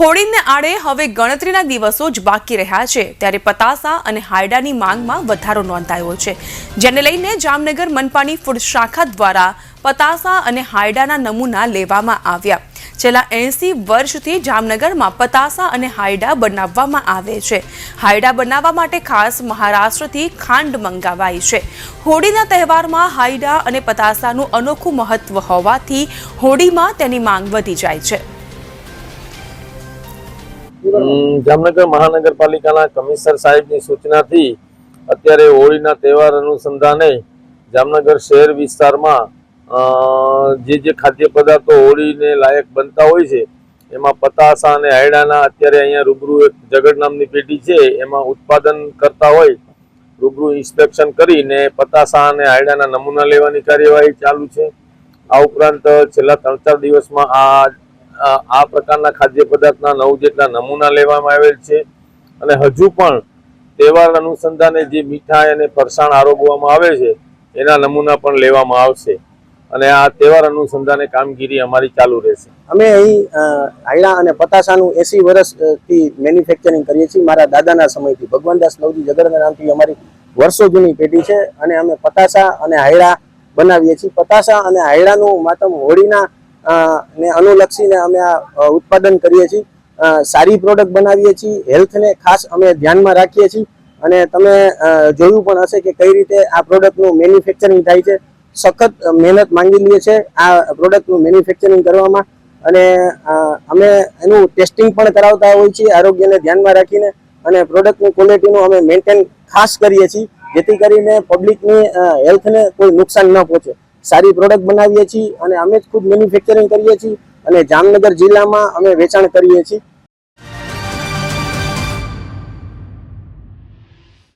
હોળીને આડે હવે ગણતરીના દિવસો જ બાકી રહ્યા છે ત્યારે પતાસા અને હાયડાની માંગમાં વધારો નોંધાયો છે, જેને લઈને જામનગર મનપાની ફૂડ શાખા દ્વારા પતાસા અને હાયડાના નમૂના લેવામાં આવ્યા। છેલ્લા 80 વર્ષથી જામનગરમાં પતાસા અને હાયડા બનાવવામાં આવે છે। હાયડા બનાવવા માટે ખાસ મહારાષ્ટ્રથી ખાંડ મંગાવાઈ છે। હોળીના તહેવારમાં હાયડા અને પતાસાનું અનોખું મહત્વ હોવાથી હોળીમાં તેની માંગ વધી જાય છે। જામનગર મહાનગરપાલિકાના કમિશનર સાહેબની સૂચનાથી અત્યારે હોળીના તહેવાર અનુસંધાને જામનગર શહેર વિસ્તારમાં જે ખાદ્ય પદાર્થો હોળીને લાયક બનતા હોય છે એમાં પતાસા અને હાયડાના અત્યારે અહીંયા રૂબરૂ એક જગડ નામની પેઢી છે એમાં ઉત્પાદન કરતા હોય રૂબરૂ ઇન્સ્પેક્શન કરીને પતાસા અને હાયડાના નમૂના લેવાની કાર્યવાહી ચાલુ છે। આ ઉપરાંત છેલ્લા 3-4 દિવસમાં આ પ્રકારના ખાદ્ય પદાર્થના 9 જેટલા નમૂના લેવામાં આવેલ છે અને હજુ પણ તહેવાર અનુસંધાને જે મીઠાઈ અને ફરસાણ આરોગવામાં આવે છે એના નમૂના પણ લેવામાં આવશે અને આ તહેવાર અનુસંધાને કામગીરી અમારી ચાલુ રહેશે। અમે અહીં હાયડા અને પતાસાનું 80 વર્ષથી મેન્યુફેક્ચરિંગ કરીએ છીએ। મારા દાદાના સમયથી ભગવાનદાસ લવજી જગરના નામથી અમારી વર્ષો જૂની પેઢી છે અને અમે પતાસા અને હાયડા બનાવીએ છીએ। પતાસા અને હાયડાનું માત્ર હોળીના ને અનુલક્ષીને અમે આ ઉત્પાદન કરીએ છીએ। સારી પ્રોડક્ટ બનાવીએ છીએ, હેલ્થને ખાસ અમે ધ્યાનમાં રાખીએ છીએ અને તમે જોયું પણ હશે કે કઈ રીતે આ પ્રોડક્ટનું મેન્યુફેક્ચરિંગ થાય છે। સખત મહેનત માંગી લઈએ છે આ પ્રોડક્ટનું મેન્યુફેક્ચરિંગ કરવામાં અને અમે એનું ટેસ્ટિંગ પણ કરાવતા હોઈએ છીએ આરોગ્યને ધ્યાનમાં રાખીને અને પ્રોડક્ટની ક્વોલિટીનું અમે મેન્ટેન ખાસ કરીએ છીએ જેથી કરીને પબ્લિકની હેલ્થને કોઈ નુકસાન ન પહોંચે। સારી પ્રોડક્ટ બનાવીએ છીએ અને અમે જ ખુદ મેન્યુફેક્ચરિંગ કરીએ છીએ અને જામનગર જિલ્લામાં અમે વેચાણ કરીએ છીએ।